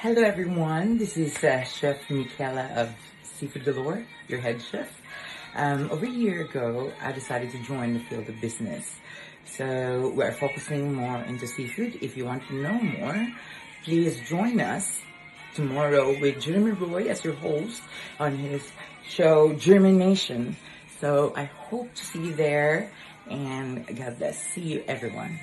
Hello everyone, this is Chef Mikaella of Seafood Galore, your head chef. Over a year ago, I decided to join the field of business. So we're focusing more into seafood. If you want to know more, please join us tomorrow with Jeremy Roy as your host on his show JhermiNATION. So I hope to see you there, and God bless. See you everyone.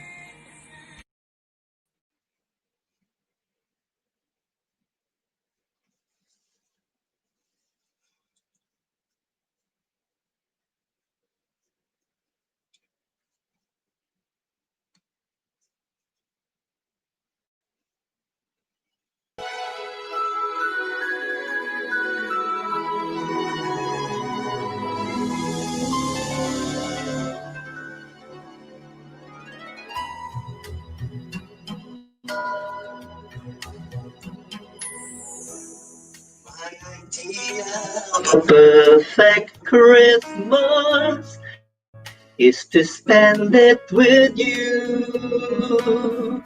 A perfect Christmas is to spend it with you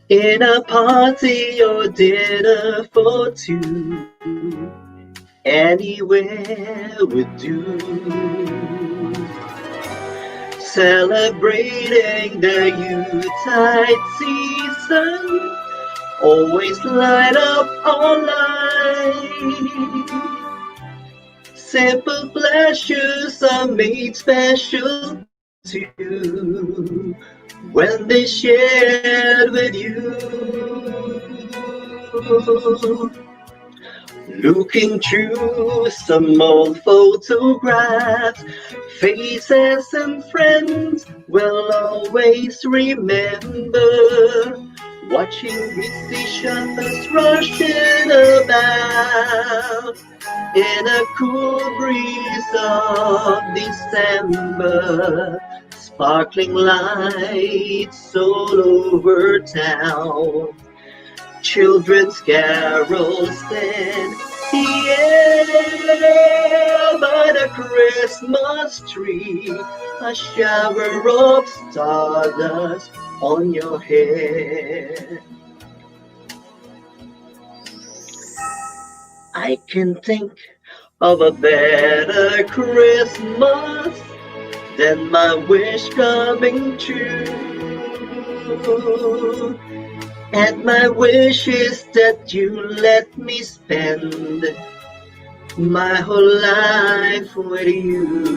in a party or dinner for two. Anywhere would do. Celebrating the Yuletide season, always light up our life. Simple pleasures are made special too when they shared with you. Looking through some old photographs, faces and friends will always remember. Watching busy shoppers rushing about in a cool breeze of December, sparkling lights all over town, children's carols in the air by the Christmas tree, a shower of stardust on your hair. I can think of a better Christmas than my wish coming true. And my wish is that you let me spend my whole life with you.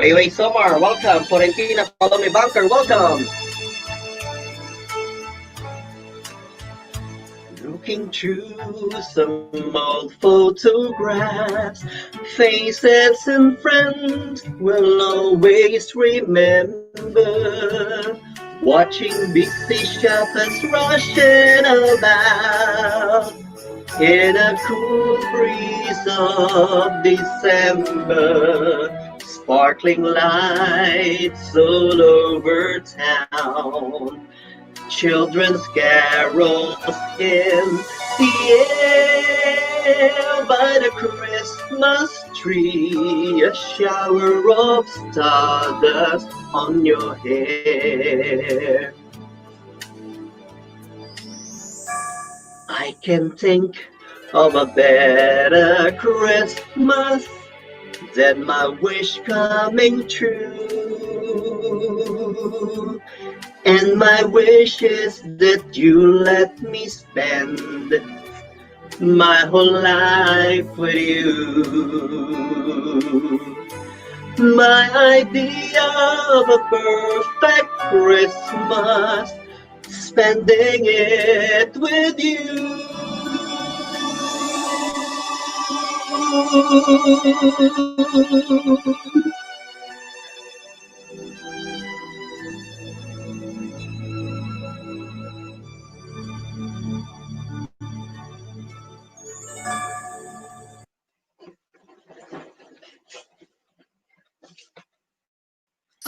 Wait, Somar, welcome. Florentina, follow me, Bunker, welcome. Looking through some old photographs, faces and friends will always remember. Watching busy shoppers rushing about in a cool breeze of December, sparkling lights all over town, children's carols in the air by the Christmas tree, a shower of stardust on your hair. I can think of a better Christmas than my wish coming true. And my wish is that you let me spend my whole life with you. My idea of a perfect Christmas, spending it with you.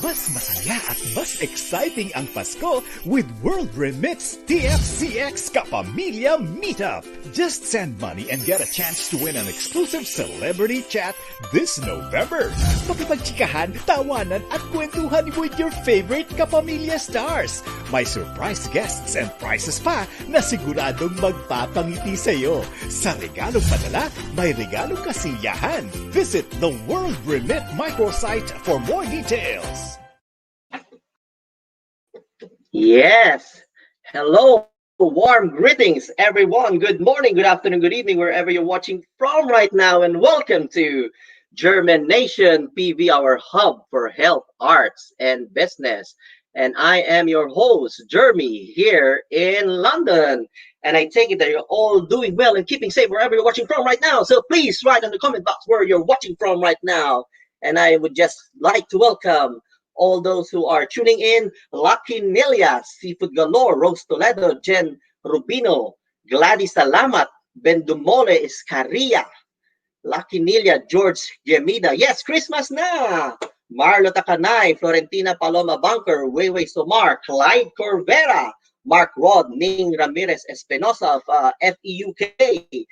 Mas masaya at mas exciting ang Pasko with World Remit's TFCX Kapamilya Meetup. Just send money and get a chance to win an exclusive celebrity chat this November. Makipagchikahan, tawanan at kwentuhan with your favorite Kapamilya stars. May surprise guests and prizes pa na siguradong magpapangiti sa'yo. Sa regalong padala, may regalong kasiyahan. Visit the World Remit microsite for more details. Yes. Hello. Warm greetings, everyone. Good morning, good afternoon, good evening, wherever you're watching from right now, and welcome to JhermiNATION PV, our hub for health, arts, and business. And I am your host, Jeremy, here in London. And I take it that you're all doing well and keeping safe wherever you're watching from right now. So please write in the comment box where you're watching from right now. And I would just like to welcome all those who are tuning in: Lucky Nelia, Seafood Galore, Rose Toledo, Jen Rubino, Gladys Salamat, Bendumole Iscaria, Lucky Nelia, George Gemida. Yes, Christmas na! Marlo Takanay, Florentina Paloma Bunker, Weiwei Somar, Clyde Corvera, Mark Rod, Ning Ramirez Espinosa of FEUK,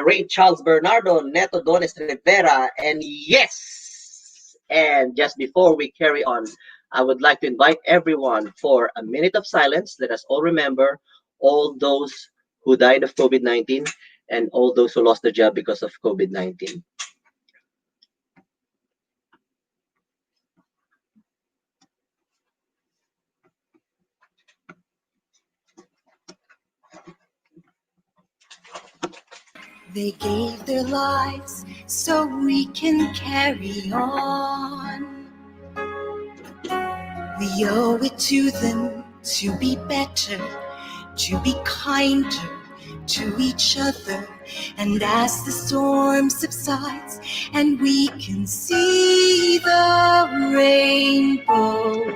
Ray Charles Bernardo, Neto Dones Rivera, and yes! And just before we carry on, I would like to invite everyone for a minute of silence. Let us all remember all those who died of COVID-19 and all those who lost their job because of COVID-19. They gave their lives so we can carry on. We owe it to them to be better, to be kinder to each other. And as the storm subsides and we can see the rainbow,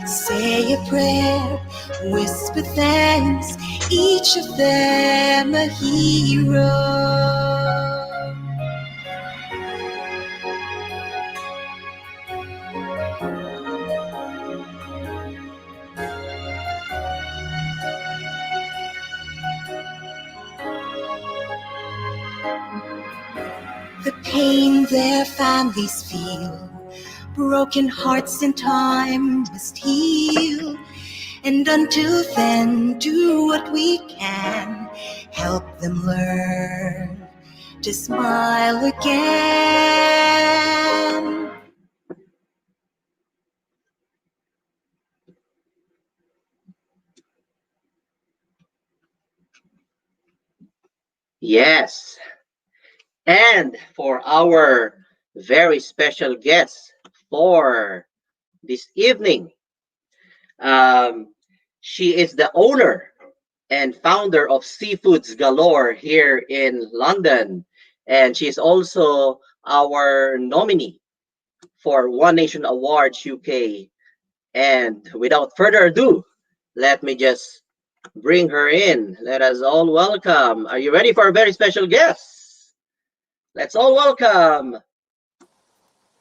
say a prayer, whisper thanks, each of them a hero. The pain their families feel, broken hearts in time must heal. And until then, do what we can, help them learn to smile again. Yes. And for our very special guest for this evening, she is the owner and founder of Seafoods Galore here in London. And she's also our nominee for One Nation Awards UK. And without further ado, let me just bring her in. Let us all welcome. Are you ready for a very special guest? Let's all welcome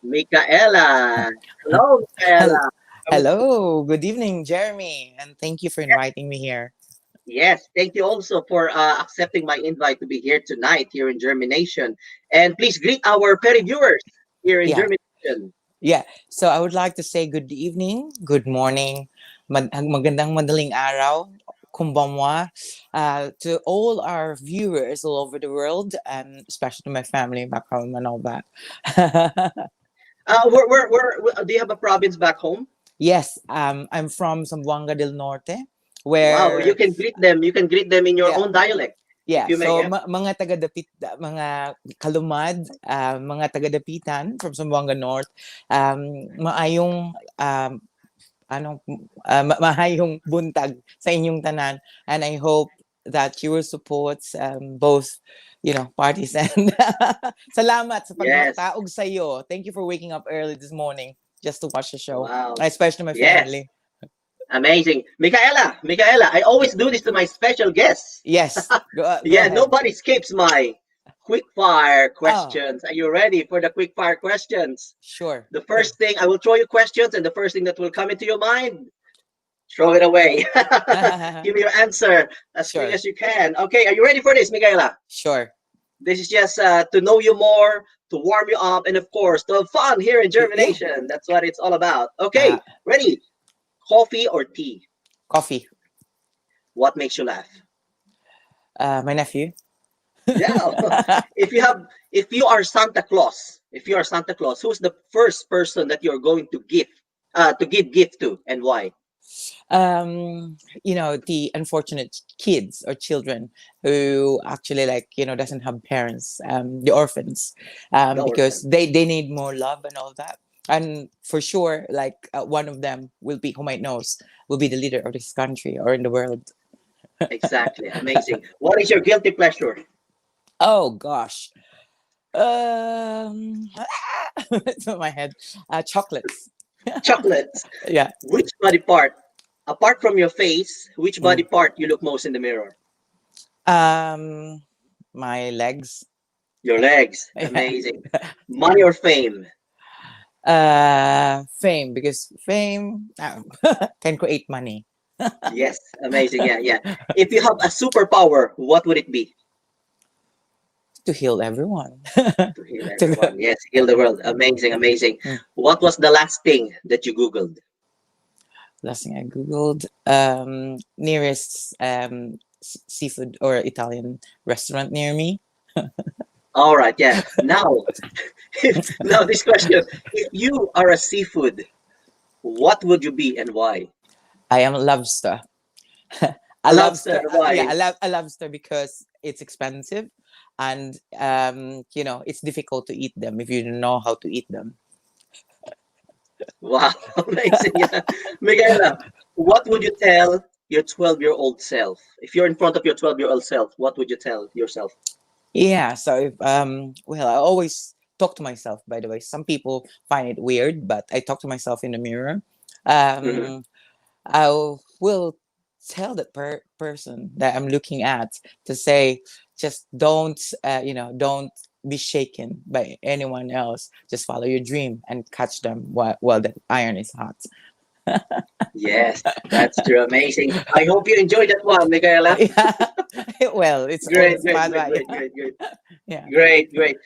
Mikaella. Hello, Mikaella. Hello, good evening, Jeremy, and thank you for inviting me here. Yes, thank you also for accepting my invite to be here tonight here in JhermiNATION. And please greet our petty viewers here in JhermiNATION. Yeah, so I would like to say good evening, good morning, magandang madaling araw, kumbangwa, to all our viewers all over the world, and especially my family back home and all that. Do you have a province back home? Yes, I'm from Zamboanga del Norte, where wow, you can greet them. You can greet them in your own dialect. Yeah, so mga taga-dapit, mga kalumad, mga taga-dapitan from Zamboanga North, maayong mahayong buntag sa inyong tanan, and I hope that you will support both parties, and salamat sa pagmataog sa iyo. Thank you for waking up early this morning just to watch the show. Wow. Especially my family. Amazing. Mikaella, I always do this to my special guests. Yes. Go nobody escapes my quick fire Oh, questions. Are you ready for the quick fire questions? sure. The first thing, I will throw you questions, and the first thing that will come into your mind, throw it away. Give me your answer as quick Sure. as you can. Okay, are you ready for this, Mikaela? Sure. This is just to know you more, to warm you up, and of course, to have fun here in Yeah. Germination. That's what it's all about. Uh, Okay, ready? Coffee or tea? Coffee. What makes you laugh? My nephew. Yeah. If you are Santa Claus, who's the first person that you're going to give gift to, and why? The unfortunate kids or children who actually, like, doesn't have parents, the orphans, The because orphan. they need more love and all that. And for sure, like, one of them will be, who might knows, will be the leader of this country or in the world. Exactly. Amazing. What is your guilty pleasure? Oh gosh. um it's on my head. Chocolates. Chocolates. Yeah. Which body part, apart from your face, which body Mm. part you look most in the mirror? um my legs. Your legs. Yeah. Amazing. Money or fame? Fame, because fame can create money. Yes. Amazing. Yeah, yeah. If you have a superpower, what would it be? To heal everyone. To heal To- everyone. Yes, heal the world. Amazing, amazing. Mm. What was the last thing that you Googled? Last thing I googled, nearest seafood or Italian restaurant near me. All right, yeah. Now, now this question: if you are a seafood, what would you be and why? I am a lobster. A A lobster. lobster. Yeah, Why? a lobster because it's expensive, and it's difficult to eat them if you don't know how to eat them. Wow, amazing. Yeah. Mikaela, what would you tell your 12-year-old self? If you're in front of your 12-year-old self, what would you tell yourself? Yeah, so if, well, I always talk to myself, by the way. Some people find it weird, but I talk to myself in the mirror. Mhm. Um, will tell that person that I'm looking at to say, just don't be shaken by anyone else. Just follow your dream and catch them while the iron is hot. Yes, that's true. Amazing. I hope you enjoyed that one, Mikaela. Yeah. Well, it's on the Great, great, spot, great, right? great, great, great. Yeah. Great, great.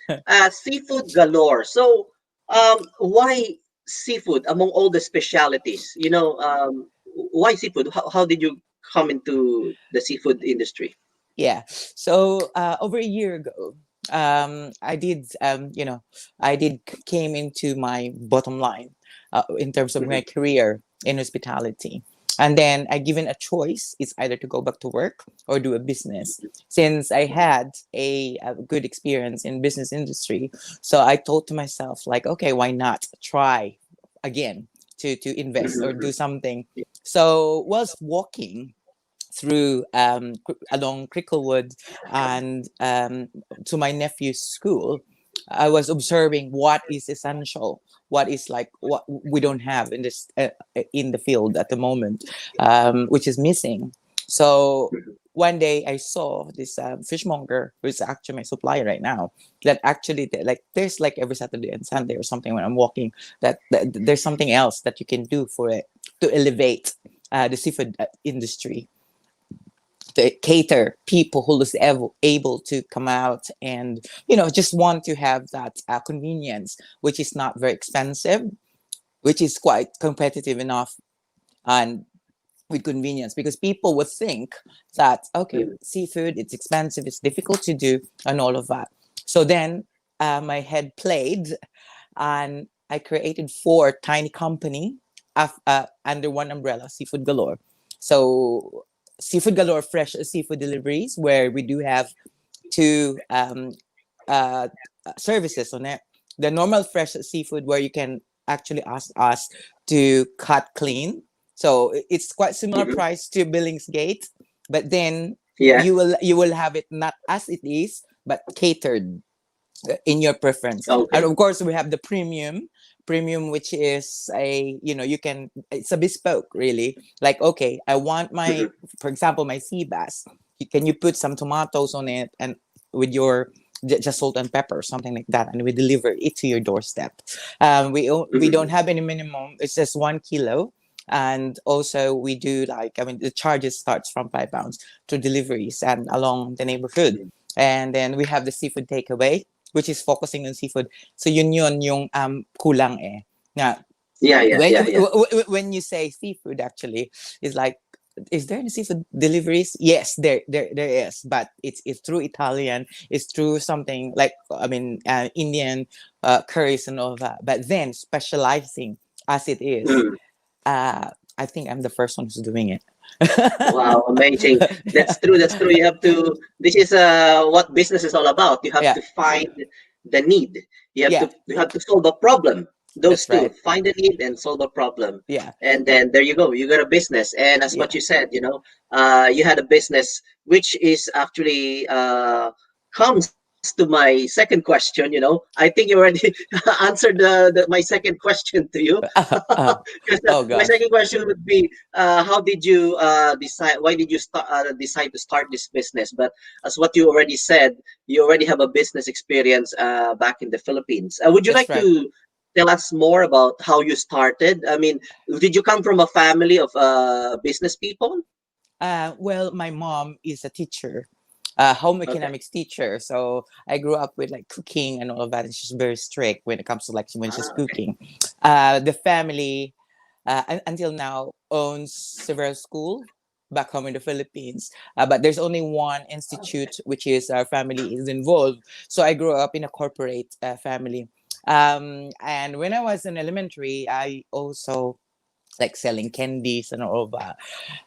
Seafood galore. So, why seafood among all the specialities? Why seafood? How did you come into the seafood industry? Yeah. So over a year ago, I did, came into my bottom line in terms of my Mhm. career in hospitality. And then I given a choice. It's either to go back to work or do a business. Since I had a good experience in business industry, so I thought to myself, like, okay, why not try again to invest or do Mhm. something. So whilst walking through along Cricklewood and to my nephew's school, I was observing what is essential, what is like what we don't have in this in the field at the moment, which is missing. So one day I saw this fishmonger, who is actually my supplier right now, that actually like there's like every Saturday and Sunday or something when I'm walking, that there's something else that you can do for it to elevate the seafood industry, to cater people who is able to come out and just want to have that convenience, which is not very expensive, which is quite competitive enough, and with convenience, because people would think that, okay, Mhm. seafood, it's expensive, it's difficult to do, and all of that. So then my head played, and I created four tiny company under one umbrella, Seafood Galore. So Seafood Galore fresh seafood deliveries, where we do have two uh, services on it. The normal fresh seafood, where you can actually ask us to cut clean. So it's quite similar Mhm. price to Billingsgate, but then Yeah. you will have it not as it is, but catered in your preference. And Okay. of course we have the premium, which is you can, it's a bespoke, really, like, okay, I want my, Mhm. for example, my sea bass. Can you put some tomatoes on it, and with your just salt and pepper, something like that, and we deliver it to your doorstep. We don't Mhm. have any minimum. It's just 1 kilo. And also we do like, I mean, the charges starts from £5 to deliveries and along the neighborhood. And then we have the seafood takeaway, which is focusing on seafood. So yun yung kulang eh. Na Yeah, yeah, when yeah, yeah. when you say seafood, actually, it's like, is there any seafood deliveries? Yes, there is, but it's through Italian. It's through something like, I mean, Indian curries and all that. But then specializing as it is, Mm. I think I'm the first one who's doing it. Wow, amazing. Yeah, That's true. That's true. You have to. This is what business is all about. You have yeah, to find the need. yeah. You have to solve a problem. Those That's two: right. find the need and solve a problem. Yeah, And then there you go. You got a business. And as what yeah. you said, you had a business which is actually comes to my second question. I think you already answered my second question to you. Because Oh my gosh. second question would be, how did you decide? Why did you decide to start this business? But as what you already said, you already have a business experience back in the Philippines. Would you That's like right. to tell us more about how you started? I mean, did you come from a family of business people? Well, my mom is a teacher, home Okay. economics teacher. So I grew up with like cooking and all of that. And she's very strict when it comes to like when she's Okay. cooking. The family, until now, owns several school back home in the Philippines. But there's only one institute which is our family is involved. So I grew up in a corporate family. And when I was in elementary, I also like selling candies and all of that.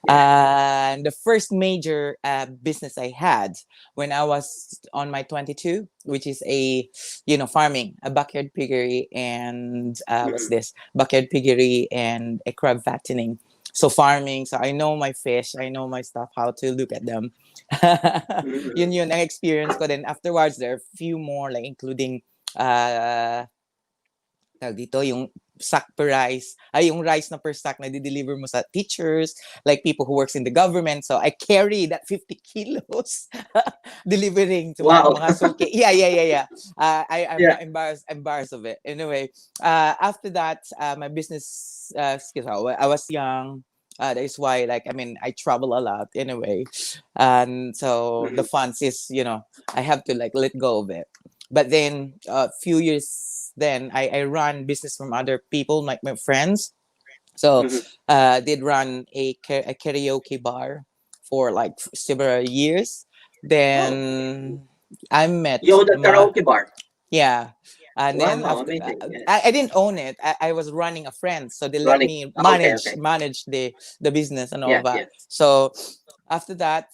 Yeah. And the first major business I had when I was on my 22, which is farming, a backyard piggery and what's Mhm. this? Backyard piggery and a crab fattening. So farming, so I know my fish, I know my stuff, how to look at them. Yun Mhm. ang experience ko. Then afterwards, there are a few more, like including uh, tawag dito, yung sack per rice, ay yung rice na per sack na deliver mo sa teachers, like people who works in the government. So I carry that 50 kilos delivering to Wow. mga suki. Yeah. I'm Yeah. not embarrassed of it. Anyway, after that, my business skills, I was young. That is why, like, I mean, I travel a lot anyway. And so the Mhm. funds is, I have to like let go of it. But then a few years then I run business from other people, like my friends. So Mhm. did run a karaoke bar for like several years. Oh, Then I met you own a my karaoke bar. yeah. And then Wow, after amazing. Yeah. I didn't own it. I was running a friend, so they let Running. me Okay, manage okay. manage the business and all Yeah, that. yeah. So after that,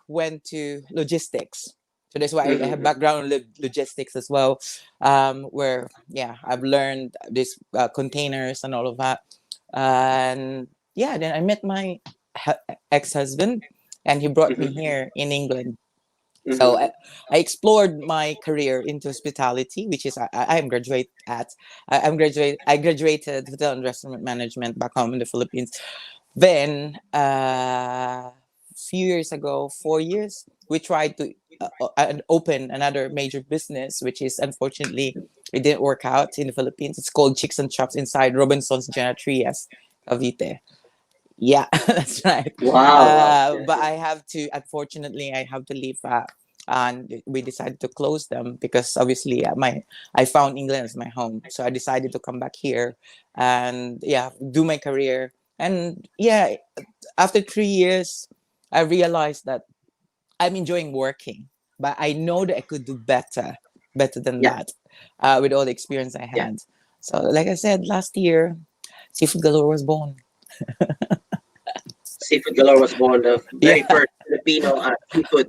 went to logistics. So that's why I have Mhm. background in logistics as well, where yeah, I've learned this containers and all of that. And yeah, then I met my ex-husband, and he brought me Mhm. here in England. So Mhm. I explored my career into hospitality, which is I'm graduate at. I graduated hotel and restaurant management back home in the Philippines. Then few years ago, 4 years, we tried to open another major business, which is unfortunately it didn't work out in the Philippines. It's called Chicks and Chops inside Robinson's Genetrias, Cavite. Yeah, that's right. Wow, wow. Yeah, But yeah. unfortunately, I have to leave. And we decided to close them because obviously I found England as my home, so I decided to come back here and yeah, do my career. And yeah, after 3 years, I realized that I'm enjoying working, but I know that I could do better than Yeah, that, with all the experience I yeah. had. So, like I said, last year, Seafood Galore was born. Seafood Galore was born the very Yeah, first Filipino seafood,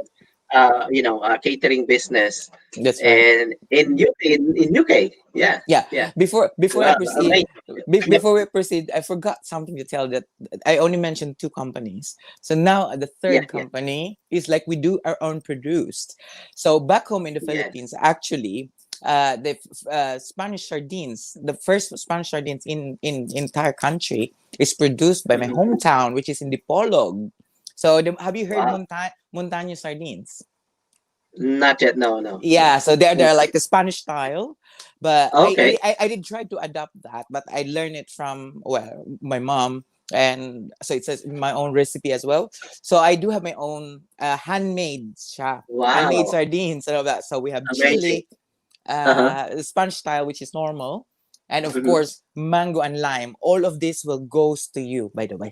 catering business, that's right. and in UK. Yeah, Yeah. yeah. Before I Wow, proceed, amazing. Yep. before we proceed, I forgot something to tell that I only mentioned two companies. So now the Yeah, third yeah. company is like we do our own produced. So back home in the Yes. Philippines, actually, the Spanish sardines, the first Spanish sardines in entire country is produced by my Mhm. hometown, which is in Dipolog. So have you heard Wow. Montaño sardines? Not yet. No, no, Yeah, no. so they're like the Spanish style, but Okay. I did try to adopt that, but I learned it from, well, my mom, and so it says my own recipe as well. So I do have my own handmade Wow. sardines and all that. So we have Amazing. chili, Uh-huh. Spanish style, which is normal, and of Hmm. course mango and lime. All of this will goes to you, by the way.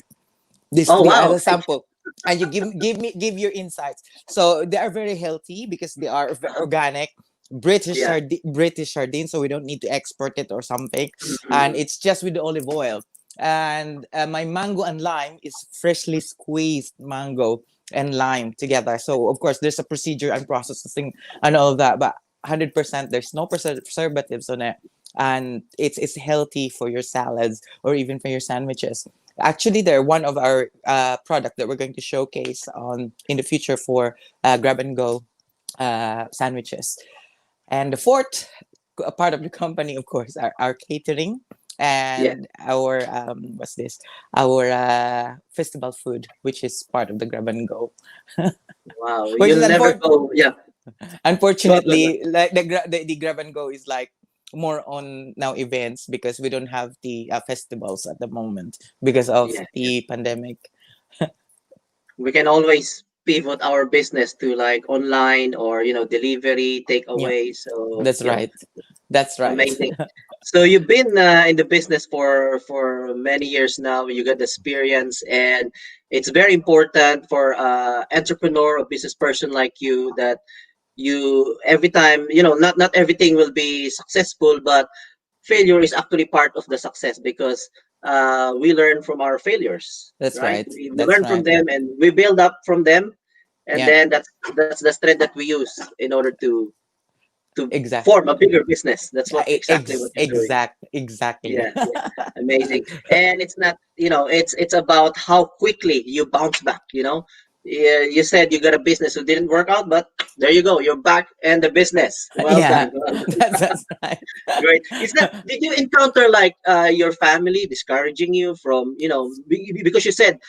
This Oh, the wow. other sample, and you give your insights. So they are very healthy because they are Uh-huh. organic. Yeah. British sardine, so we don't need to export it or something, and Mhm. it's just with the olive oil. And my mango and lime is freshly squeezed mango and lime together. So of course there's a procedure and processing and all of that, but 100% there's no preservatives on it, and it's healthy for your salads or even for your sandwiches. Actually, they're one of our product that we're going to showcase on in the future for grab and go sandwiches. And the fourth part of the company, of course, our catering Yeah. and our what's this? Our festival food, which is part of the grab and go, Wow. which is You'll never go. Yeah. Go on, go on, go on. unfortunately, like the grab and go is like more on now events because we don't have the festivals at the moment because of Yeah. Yeah. the pandemic. We can always pivot our business to like online or delivery, Yep, takeaway. So that's right. That's right. amazing. So you've been in the business for many years now. You got experience, and it's very important for entrepreneur or business person like you that you every time not everything will be successful, but failure is actually part of the success because we learn from our failures, That's right? right. We That's learn from right. them and we build up from them, and Yeah, then that's the strength that we use in order to exact. form a bigger business. That's what exactly what you're doing. Exactly. Yeah, yeah, amazing. And it's not, it's about how quickly you bounce back. Yeah, you said you got a business who didn't work out, but there you go, you're back in the business. Well Yeah, done. Well done. that's right. Great. Is that did you encounter like your family discouraging you from, because you said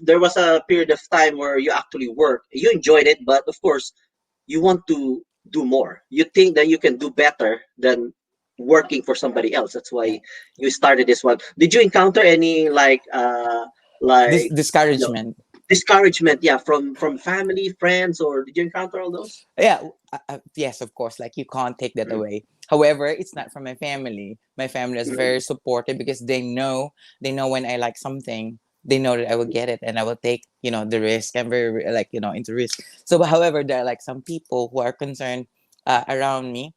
there was a period of time where you actually worked. You enjoyed it, but of course you want to do more. You think that you can do better than working for somebody else. That's Yeah. why you started this one. Did you encounter any This like you know discouragement. discouragement, yeah, from family, friends, or did you encounter all those? Yeah, yes, of course. Like you can't take that Mhm. away. However, it's not from my family. My family is Mhm. very supportive because they know when I like something, they know that I will get it and I will take the risk. I'm very like into risk. So, but however, there are like some people who are concerned around me,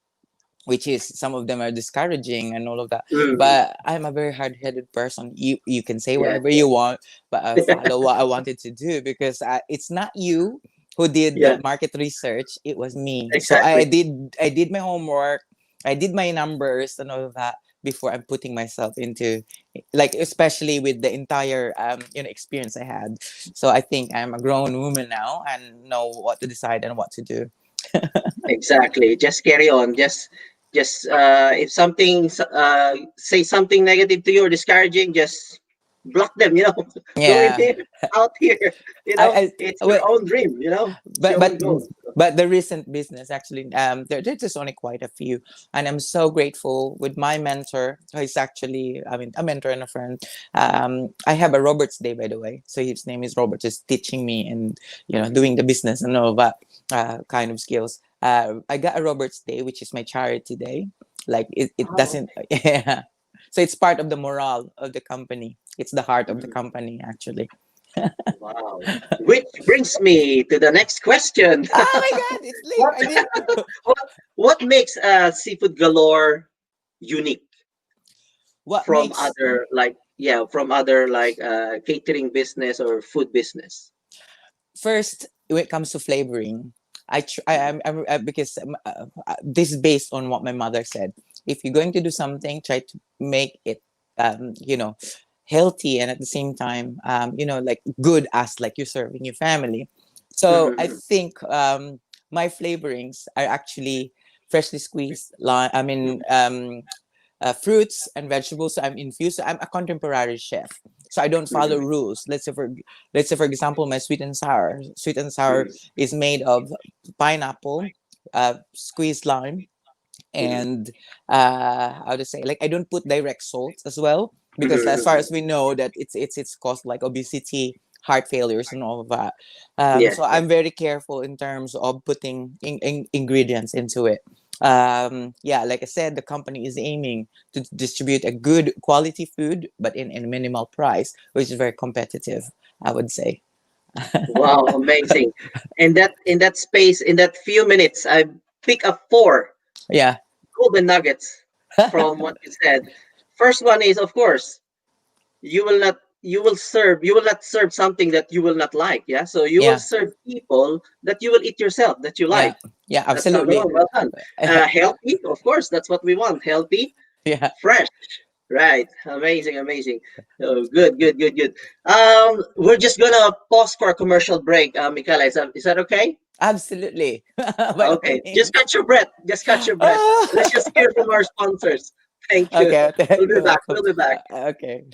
which is some of them are discouraging and all of that. Mhm. But I'm a very hard-headed person. You can say Yeah, whatever you want, but I follow what I wanted to do because it's not you who did the yeah, market research. It was me. So exactly. I did my homework. I did my numbers and all of that before I'm putting myself into, like, especially with the entire experience I had. So I think I'm a grown woman now and know what to decide and what to do. Exactly. Just carry on. Just if something say something negative to you or discouraging, just block them. Go in Yeah. here, out here. It's I your well, own dream. It's but your own goal. the recent business actually there's just only quite a few, and I'm so grateful with my mentor. He's actually, I mean, a mentor and a friend. I have a Robert's Day, by the way, so his name is Robert, just teaching me and doing the business and all that kind of skills. I got a Robert's Day, which is my charity day. Like it Oh, doesn't yeah, so it's part of the morale of the company. It's the heart of the mhm. company, actually. Wow. Which brings me to the next question. Oh my god, it's late. what I did. what what makes Seafood Galore unique What from makes other catering business or food business? first when it comes to flavoring, Mhm. because this is based on what my mother said. If you're going to do something, try to make it um you know healthy, and at the same time like good, as like you're serving your family. So I Mhm. think my flavorings are actually freshly squeezed I mean fruits and vegetables. So I'm infused. So I'm a contemporary chef. So I don't follow Mhm. rules. Let's say for example, my sweet and sour. Sweet and sour Mhm. is made of pineapple, squeezed lime, Mhm. and how to say, like, I don't put direct salt as well, because as far Mhm. as we know that it's caused like obesity, heart failures, and all of that. Yeah, So yeah. I'm very careful in terms of putting ingredients into it. Yeah, like I said, the company is aiming to distribute a good quality food, but in a minimal price, which is very competitive, I would say. Wow, amazing. In that space, in that few minutes, I pick up four Yeah. golden nuggets from what you said. First one is, of course, you will not serve something that you will not like. Yeah. So you will Yeah. serve people that you will eat yourself, that you Yeah. like. Yeah, That's number absolutely. one. Well done. Healthy, of course, that's what we want. Healthy, Yeah. fresh. Right. Amazing, amazing. Oh, good, good, good, good. We're just gonna pause for a commercial break, Mikaela. Is that okay? Absolutely. By all Okay. Just means. catch your breath. Just catch your breath. Let's just hear from our sponsors. Thank you. Okay, We'll be you're back. welcome. We'll be back. Okay.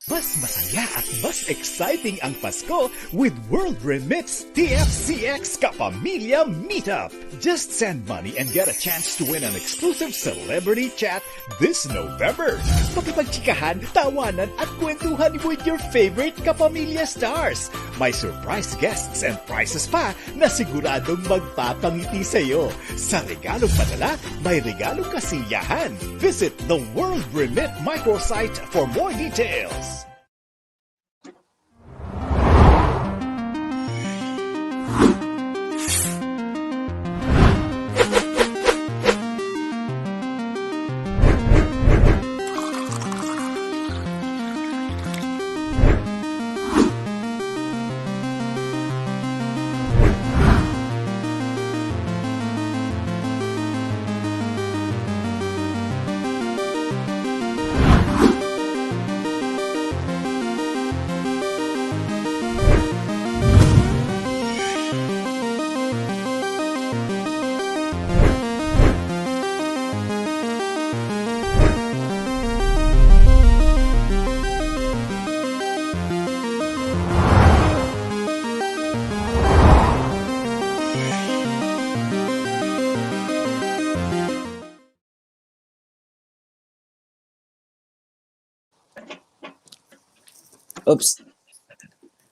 Mas masaya at mas exciting ang Pasko with World Remits TFCX Kapamilya Meetup. Just send money and get a chance to win an exclusive celebrity chat this November. Makipagchikahan, tawanan at kwentuhan with your favorite Kapamilya stars. May surprise guests and prizes pa na siguradong magpapangiti sa'yo. Sa regalong padala, may regalong kasiyahan. Visit the World Remit microsite for more details. Oops.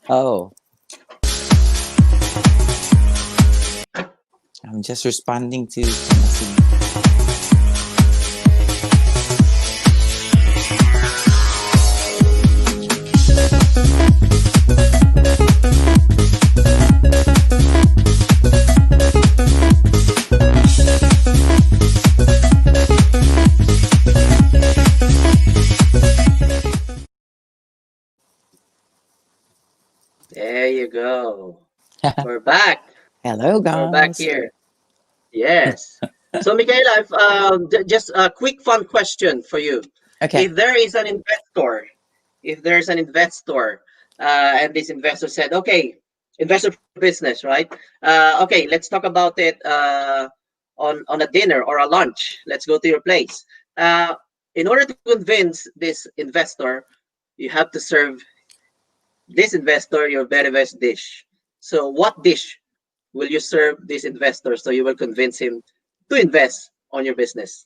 Oh, I'm just responding to some message. There you go. We're back. Hello, We're back guys. here. Yes. So, Mikaela, just a quick fun question for you. Okay. If there is an investor, if there's an investor, and this investor said, okay, investor business, right? Okay, let's talk about it on a dinner or a lunch. Let's go to your place. Uh, in order to convince this investor, you have to serve this investor your very best dish. So, what dish will you serve this investor so you will convince him to invest on your business?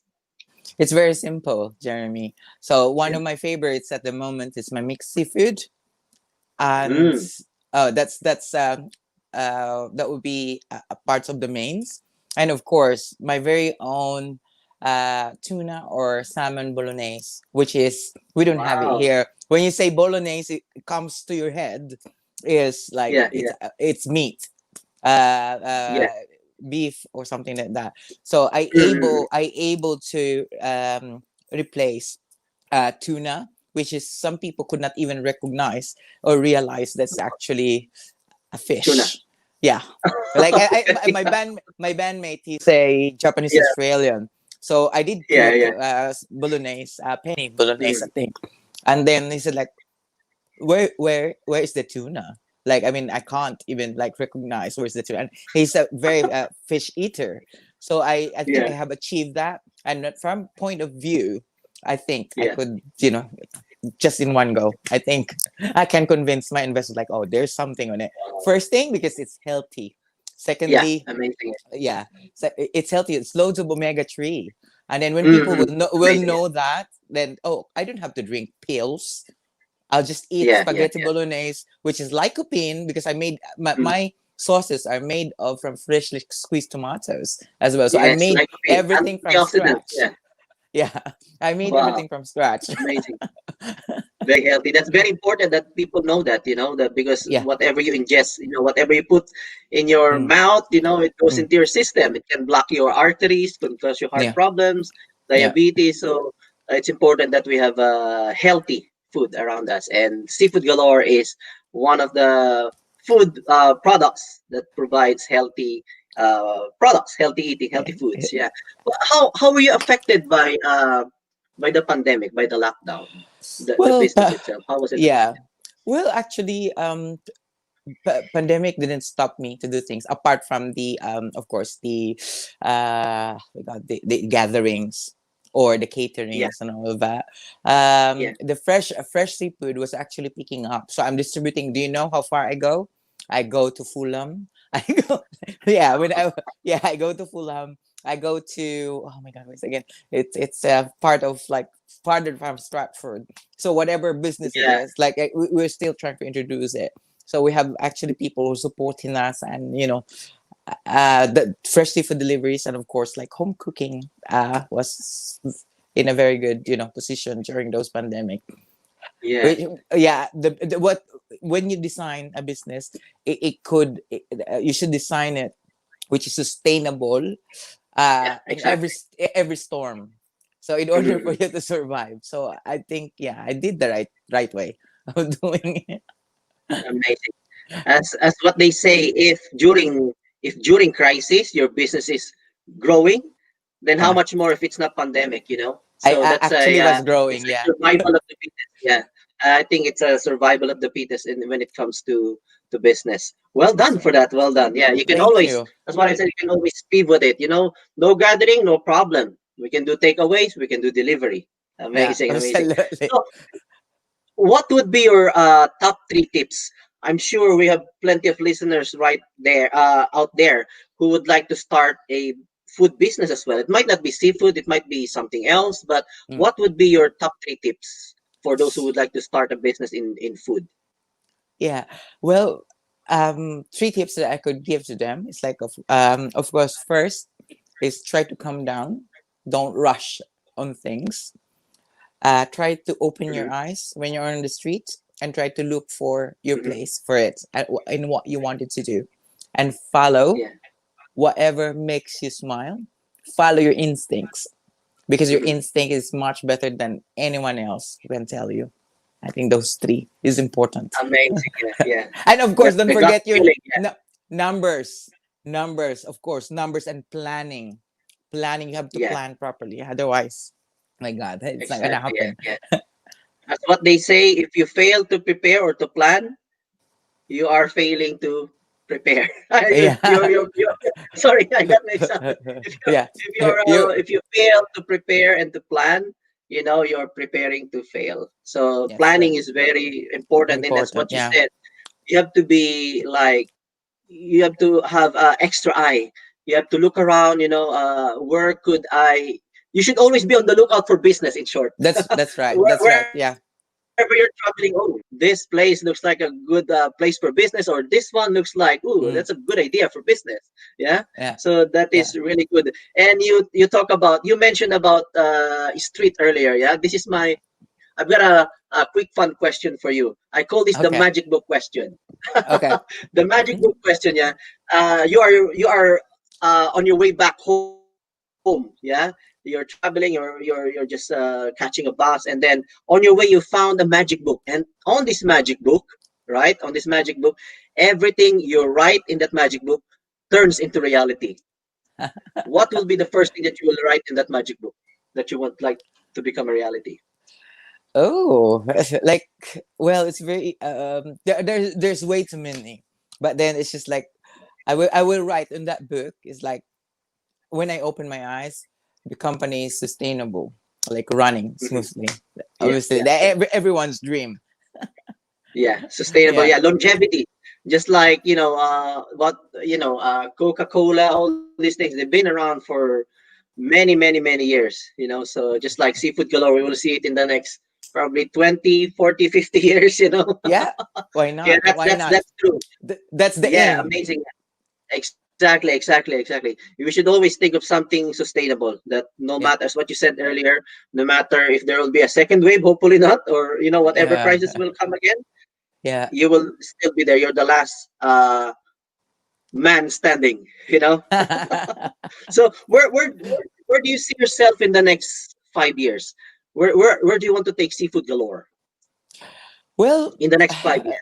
It's very simple, Jeremy. So one Yeah. of my favorites at the moment is my mixed seafood, and Mm. that would be a parts of the mains, and of course my very own tuna or salmon bolognese, which is, we don't have it Wow. here. When you say bolognese, it comes to your head is like Yeah, yeah, it's meat, uh, yeah. uh, beef or something like that. So Mm. I able to replace tuna, which is some people could not even recognize or realize that's actually a Tuna. fish. Yeah, like Okay. my bandmate, he's a Japanese Yeah, Australian, so I did yeah, cook yeah. bolognese, penny bolognese, I Mm. think, and then he said like, where is the tuna? Like, I mean, I can't even like recognize where's the tuna. And he's a very fish eater. So I think I Yeah. have achieved that. And from point of view, I think I Yeah. could, just in one go, I think I can convince my investors like, oh, there's something on it. First thing, because it's healthy. Yeah. Secondly, Amazing. yeah, so it's healthy. It's loads of omega 3, and then when people Mm-hmm. will Amazing. know that, then I don't have to drink pills. I'll just eat Yeah. Yeah. spaghetti Yeah. bolognese, which is lycopene, because I made Mm. my sauces are made of from freshly squeezed tomatoes as well. So I Yes. made Lycopene. everything from Antioxidants. scratch. Yeah. Yeah, I made Wow. everything from scratch. Amazing. Very healthy. That's very important that people know that, that because Yeah. whatever you ingest, whatever you put in your Mm, mouth, it goes mm, into your system. It can block your arteries, can cause you heart yeah. problems, Yeah. diabetes. So it's important that we have healthy food around us. And Seafood Galore is one of the food products that provides healthy products, healthy eating, healthy foods. Yeah. Well, how were you affected by the pandemic, by the lockdown? The Well, business itself, how was it yeah. affected? Well, actually, pandemic didn't stop me to do things apart from the of course the the gatherings or the Yeah, caterings and all of that. yeah. The fresh seafood was actually picking up, so I'm distributing. Do you know how far I go? I go to Fulham. I go, yeah, I go to Fulham. I go to, oh my god, wait again, it's part of like farther from Stratford. So whatever business it Yeah, is, like we're still trying to introduce it. So we have actually people who are supporting us, and the fresh seafood deliveries, and of course, like home cooking was in a very good position during those pandemic. yeah, Yeah, the what when you design a business, you should design it which is sustainable yeah, in every exactly. every storm. So in order for Mhm. you to survive, so I think yeah, I did the right way of doing it. Amazing. As what they say, if during crisis your business is growing, then how Yeah, much more if it's not pandemic? I So that's actually was it's growing. a Yeah, survival of the fittest. Yeah, I think it's a survival of the fittest when it comes to business. Well that's done for right. that. Well done. Yeah, you can Thank always. you. That's what I said. You can always pivot it. No gathering, no problem. We can do takeaways. We can do delivery. Yeah, Amazing, amazing. absolutely. So what would be your top three tips? I'm sure we have plenty of listeners right there, out there, who would like to start a food business as well. It might not be seafood, it might be something else, but Mm. what would be your top three tips for those who would like to start a business in food? Yeah. Well, three tips that I could give to them is like of course, first is try to calm down, don't rush on things. Try to open Mhm, your eyes when you're on the street and try to look for your mhm. place for it in what you wanted to do, and follow Yeah. whatever makes you smile. Follow your instincts, because your Mhm. instinct is much better than anyone else can tell you. I think those three is important. Amazing. Yeah, yeah. And of The, course, don't the gut forget your feeling. Yeah, numbers. Numbers, of course, numbers and planning. Planning, you have to yeah. plan properly. Otherwise, my God, it's not gonna Exactly. Yeah, happen. yeah. That's what they say. If you fail to prepare or to plan, you are failing to prepare. Yeah. Sorry, I got mixed up. Yeah. If you fail to prepare and to plan, you're preparing to fail. So Yes, planning right. is very important, and that's Important. what you Yeah. said. You have to be like, you have to have extra eye. You have to look around. Where could I? You should always be on the lookout for business. In short, That's right. That's right. wherever Yeah. you're traveling, oh, this place looks like a good place for business, or this one looks like, ooh, that's a good Mm, idea for business. Yeah. yeah. So that is Yeah. really good. And you mentioned about street earlier. Yeah. I've got a quick fun question for you. I call this the Okay. magic book question. Okay. The magic book question. Yeah. You are on your way back home. Yeah. You're traveling. You're just catching a bus, and then on your way you found a magic book, and on this magic book, right? On this magic book, everything you write in that magic book turns into reality. What will be the first thing that you will write in that magic book that you want like to become a reality? Oh, like, well, it's very there's way too many, but then it's just like I will write in that book. It's like when I open my eyes, the company is sustainable, like running Mhm. smoothly. Yeah, Obviously, yeah, that yeah. everyone's dream. Yeah, sustainable. Yeah, Yeah, longevity. Just like, what, Coca-Cola, all these things, they've been around for many years, so just like Seafood Galore, we will see it in the next probably 20, 40, 50 years, yeah. Why Yeah, not? that's Why that's not? that's true. That's the Yeah, aim. amazing. Exactly. We should always think of something sustainable that no Yeah, matter, as what you said earlier, no matter if there will be a second wave, hopefully not, or whatever yeah, crisis will come again, yeah. you will still be there. You're the last man standing. So where do you see yourself in the next 5 years? Where do you want to take Seafood Galore Well, in the next 5 years?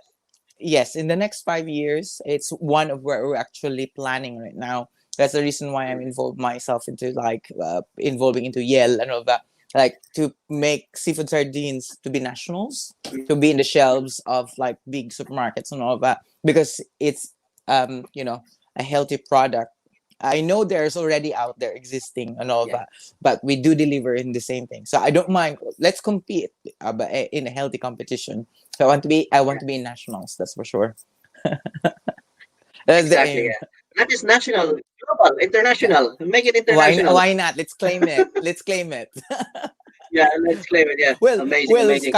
yes, in the next 5 years, it's one of where we're actually planning right now. That's the reason why I'm involved myself into like involving into Yale and all that, like to make seafood sardines to be nationals, to be in the shelves of like big supermarkets and all that, because it's a healthy product. I know there's already out there existing and all Yeah, that, but we do deliver in the same thing. So I don't mind. Let's compete, but in a healthy competition. So I want yeah, to be in nationals. That's for sure. That's the exactly. aim. Yeah, not just national, global, Yeah. international. Make it international. Why not? Let's claim it. Let's claim it. Yeah, let's claim it. Yeah, amazing.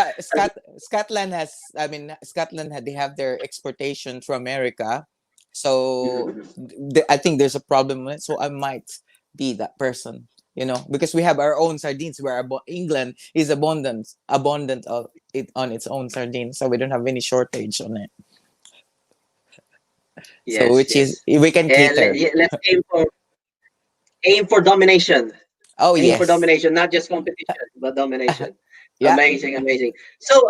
Scotland has. I mean, Scotland they have their exportation to America, so Mhm. I think there's a problem with it. So I might be that person. Because we have our own sardines, where England is abundant of it on its own sardines, so we don't have any shortage on it. So Yes, which is yes. we can And cater. let's aim for domination. Oh Aim for yes. domination, not just competition, but domination. Yeah. Amazing. So,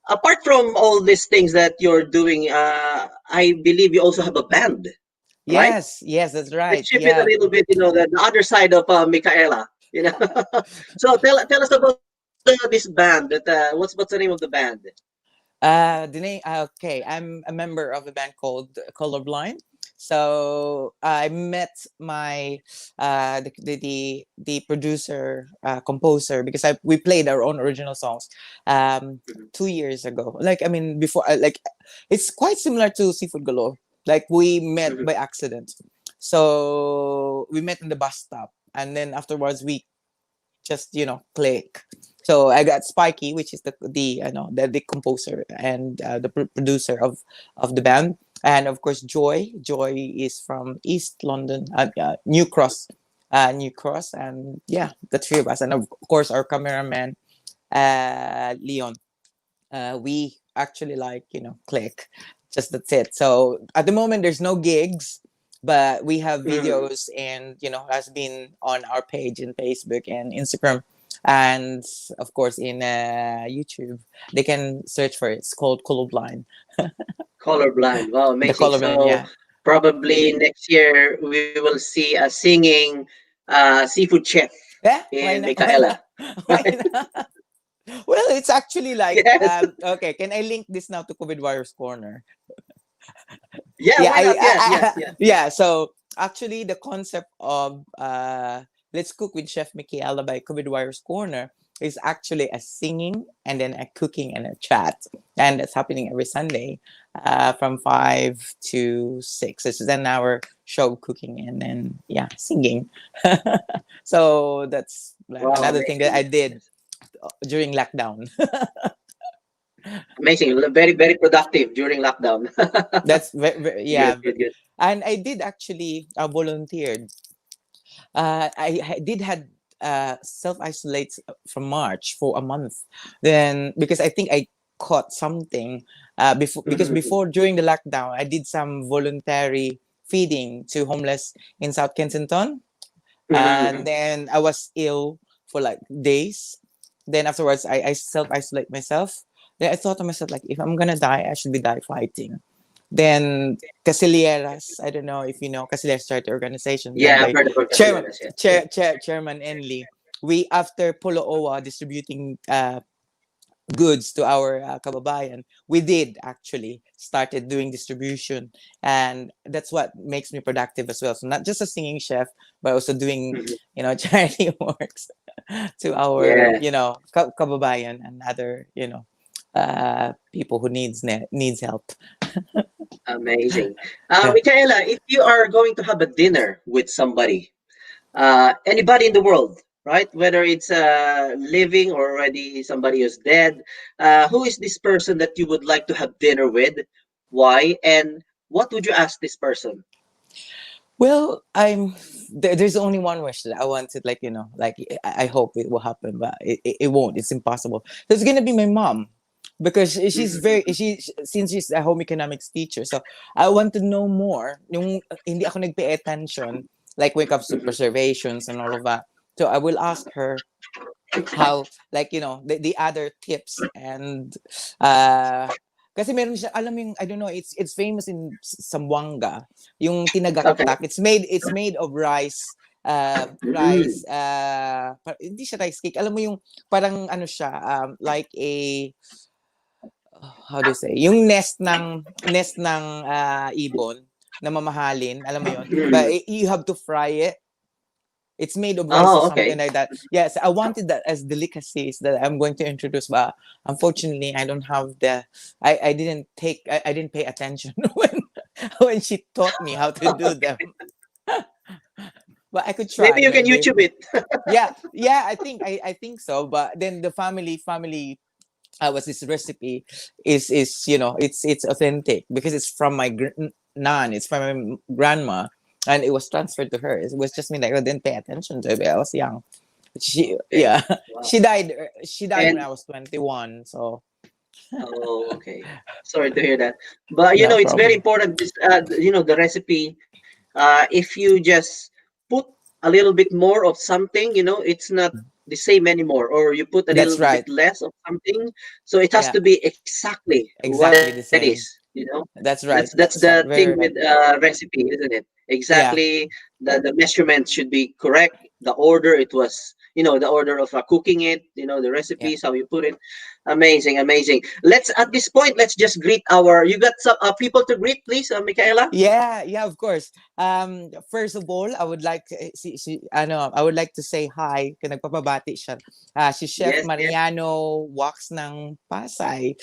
apart from all these things that you're doing, I believe you also have a band, right? Yes, that's Let's right. shift it a Yeah. little bit. The other side of Mikaella. You know. So tell us about this band. That what's the name of the band? The name. Okay, I'm a member of a band called Colorblind. So I met my the producer composer, because we played our own original songs Mhm, 2 years ago. Like I mean before, like it's quite similar to Seafood Galore. Like we met mhm. by accident. So we met in the bus stop, and then afterwards we just click. So I got Spiky, which is the composer and the producer of the band, and of course Joy is from East London, New Cross, and yeah, the three of us, and of course our cameraman Leon. We actually click. Just that's it. So at the moment there's no gigs, but we have Mhm. videos, and has been on our page in Facebook and Instagram, and of course in YouTube. They can search for it. It's called Colorblind. Colorblind. Wow, The amazing. Colorblind, So yeah. probably next year we will see a singing seafood chef Yeah, why in not? Why Mikaella. not? Why not? Well, it's actually like Yes. okay, can I link this now to COVID Warriors Corner? Yeah, Yeah, why not? Yes. yeah. So actually, the concept of Let's Cook with Chef Mikaella by COVID Warriors Corner is actually a singing and then a cooking and a chat, and that's happening every Sunday from 5 to 6. It's an hour show of cooking and then singing. So that's like Wow, another thing that amazing. I did during lockdown. Amazing. Very, very productive during lockdown. That's very, Good, yeah. good, good. And I did actually volunteered. I did had self isolate from March for a month. Then because I think I caught something before, because Mhm, before during the lockdown I did some voluntary feeding to homeless in South Kensington, and mhm. then I was ill for like days. Then afterwards I self isolate myself. Then I thought to myself, like, if I'm gonna die, I should be die fighting. Then Casilieras, I don't know if you know Casilieras Charity Organization, led Yeah, I've by heard about Chairman Casileras. Yeah. Chairman Enli. We after Polo Owa distributing goods to our kababayan. We did actually started doing distribution, and that's what makes me productive as well. So not just a singing chef, but also doing, Mhm. charity works to our, Yeah, kababayan and other, people who needs help. amazing. Yeah. Mikaela, if you are going to have a dinner with somebody, anybody in the world, right? Whether it's living or already somebody who's dead, who is this person that you would like to have dinner with? Why? And what would you ask this person? Well, there's only one wish that I wanted, like, I hope it will happen, but it won't. It's impossible. So it's gonna be my mom, because since she's a home economics teacher, so I want to know more. Yung hindi ako nagpay attention, like when it comes to Mhm. preservations and all of that. So I will ask her how, like, the other tips, and uh kasi meron siya, alam mo yung, I don't know, it's famous in Zamboanga, yung Okay. tinagaktak. It's made of rice, Mm. hindi siya rice cake, alam mo yung parang ano siya, like a, how do you say, yung nest ng ibon na mamahalin, alam mo yon, but Mm. you have to fry it. It's made of rice or Oh, something okay. like that. Yes, I wanted that as delicacies that I'm going to introduce, but unfortunately, I don't have the. I didn't take. I didn't pay attention when she taught me how to do them. But I could Maybe try, you can maybe. YouTube it. Yeah, yeah. I think so. But then the family. Was this recipe is it's authentic because it's from my nan. It's from my grandma, and it was transferred to her. It was just me, like, I didn't pay attention to it. I was young. Okay. Yeah, Wow. she died when And I was 21. So oh, okay. Sorry to hear that. But no it's very problem. important. This, the recipe. If you just put a little bit more of something, it's not the same anymore. Or you put a little That's bit right. less of something, so it has Yeah, to be exactly what exactly it the is. same. That's right. That's That's the thing very with right. recipe, isn't it? Yeah, Exactly. The measurement should be correct. The order it was, the order of cooking it, the yeah. recipes, how you put it. Amazing, amazing. Let's at this point, let's just greet our. You got some people to greet, please, Michaela. Yeah, yeah, of course. First of all, I would like to, I would like to say hi, kung nagpapabati siya. Si Chef Yes, yes. Mariano Wax ng Pasay.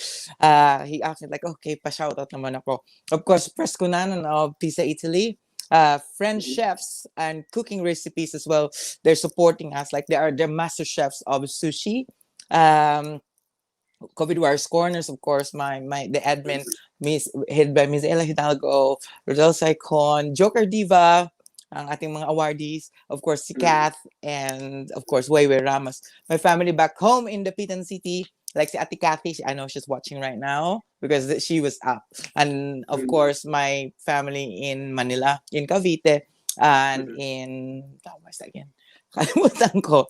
He asked me, like, okay, pa-shoutout naman ako. Of course, Press Kunanan of Pizza Italy. French Mhm. chefs and cooking recipes as well. They're supporting us. Like, they're master chefs of sushi. Um, COVID Warriors Corners, of course, the admin, head by Miss Ella Hidalgo, Rosel Saicon, Joker Diva, ang ating mga awardees, of course, si Mhm. Kath, and of course, Weiwei Ramos. My family back home in the Pitan City, like si Ate Kathy, I know she's watching right now because she was up. And of Mhm. course, my family in Manila, in Cavite, and Mhm. in, where's that again? Kalimutan ko.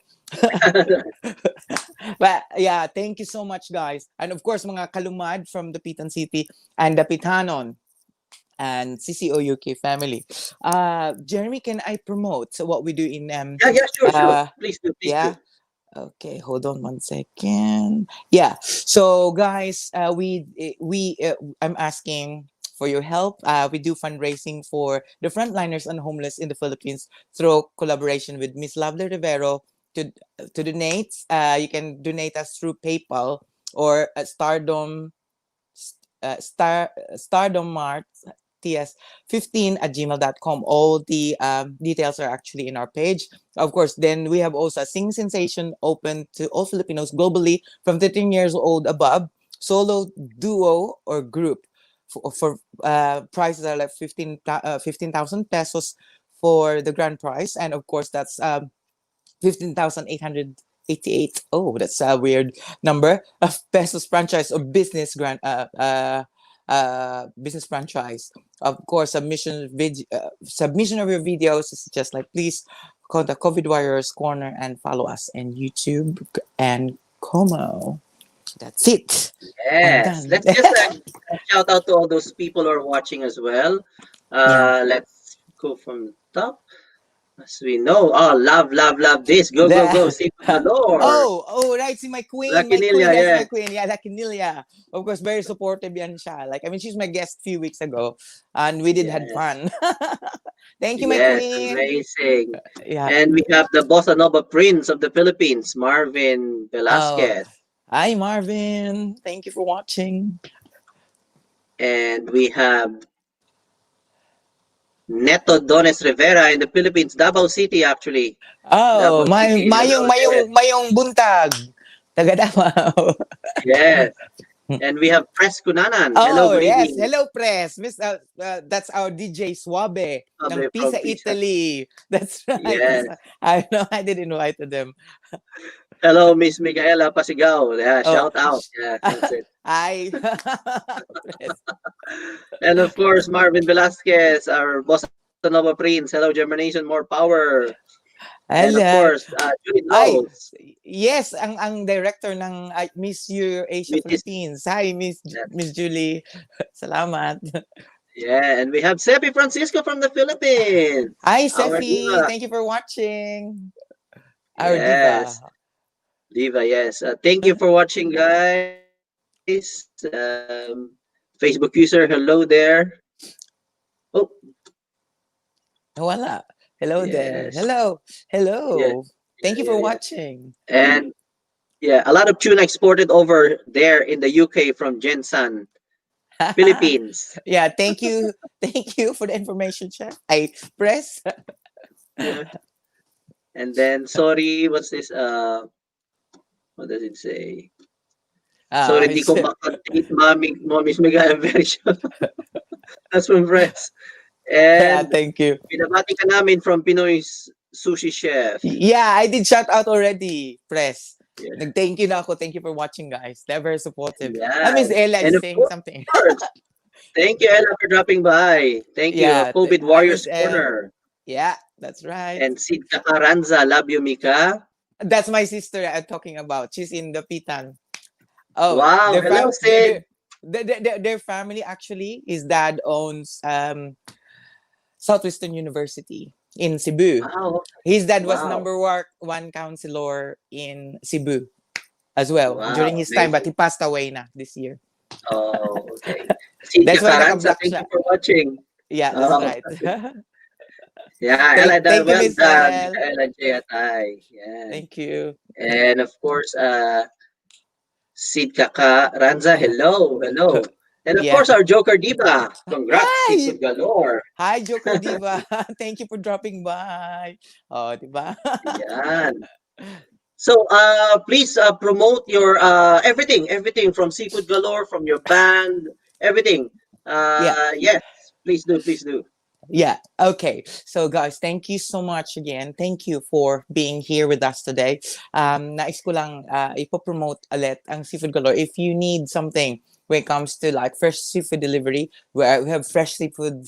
But yeah, thank you so much, guys. And of course, mga kalumad from the Pitan City and the Pitanon and CCOUK family. Jeremy, can I promote what we do in Yeah, yeah, sure, sure. uh Please do, please yeah? do. Okay, hold on 1 second. Yeah. So guys, I'm asking for your help. We do fundraising for the frontliners and homeless in the Philippines through collaboration with Miss Lovely Rivero. To donate, you can donate us through PayPal or at Stardom Mart ts15 at gmail.com. All the details are actually in our page. Of course, then we have also a Sing Sensation open to all Filipinos globally from 13 years old above, solo, duo, or group. For prices are like 15,000 pesos for the grand prize. And of course, that's 15,888. Oh, that's a weird number of pesos franchise or business franchise. Of course, submission of your videos is just like, please contact COVID Warriors Corner and follow us in YouTube and Como. That's it. I'm Yes. done. Let's just shout out to all those people who are watching as well. Yeah. Let's go from the top. As we know, oh, love this. Go, go, go. The, Seafood galore. right, si Lucky my queen, Nilia, that's yeah. my queen. Yeah, Lucky Nilia. Of course, very supportive yan siya. Like, I mean, she's my guest few weeks ago, and we did had Yes. fun. Thank you, my Yes, queen. amazing. Yeah. And we have the Bossa Nova Prince of the Philippines, Marvin Oh, Velasquez. hi, Marvin. Thank you for watching. And we have Neto Dones Rivera in the Philippines, Davao City, actually. Oh, Davao City. Hello there. mayong buntag. Taga Davao. Yes. And we have Pres Kunanan. Hello, Oh, good yes. evening. Hello, press. That's our DJ Suabe ng From Pisa Pisa. Italy. That's right. Yes. I know I did invite them. Hello, Miss Mikaella Pasigaw. Yeah, Oh, shout out. Yeah, that's it. I press. And of course, Marvin Velasquez, our Bossa Nova Prince. Hello, JhermiNATION, more power. And of Hello. course, Julie Ay, Knowles. yes, ang director ng Miss You Asia Which is, Philippines. Hi, yes. Miss Julie. Salamat. Yeah, and we have Sepi Francisco from the Philippines. Hi, Our Sefi. diva. Thank you for watching. Our diva. Yes, diva, yes. Thank you for watching, guys. Facebook user, hello there. Oh, Wala. Hello there. yes. Hello. Yeah, Hello. Thank you for yeah. watching. And yeah, a lot of tuna exported over there in the UK from Jensan, Philippines. Yeah, thank you. Thank you for the information, Chef. I press. Yeah. And then, sorry, what's this? What does it say? Sorry, di It's, ko makadate, Mommy's Mega. I'm very sure. That's from friends. yeah, And thank you. binabati ka namin from Pinoy's Sushi Chef. Yeah, I did shout out already. Press. Yeah. Thank you na ako. Thank you for watching, guys. They're very supportive. I Yeah. miss Ella And is of saying something. course, thank you, Ella, for dropping by. Thank you. Yeah, COVID I miss Warriors Corner. Yeah, that's right. And Sid Kakaranza, love you, Mika. That's my sister I'm talking about. She's in the Pitan. Oh, Wow. Hello, Sid. their family actually, his dad owns Southwestern University in Cebu. Wow. His dad was Wow. one counselor in Cebu as well Wow. during his time, but he passed away na this year. Oh, okay. Sid That's why Kakaranza, naka-black thank siya. you for watching. Yeah, that's Oh, right. yeah, Ella, Thank you, well Miss done, El. Mikaella J. Atay. Yeah. Thank you. And of course, Sid Kakaranza, hello, hello. And of Yeah. course, our Joker Diva. Congrats, Hi! Seafood Galore. Hi, Joker Diva. Thank you for dropping by. Oh, diba? Yan. So, please promote your everything from Seafood Galore, from your band, everything. Yeah. Yes, please do, please do. Yeah. Okay. So guys, thank you so much again. Thank you for being here with us today. Nais ko lang ipopromote ulit ang Seafood Galore. If you need something when it comes to like fresh seafood delivery, where we have fresh seafood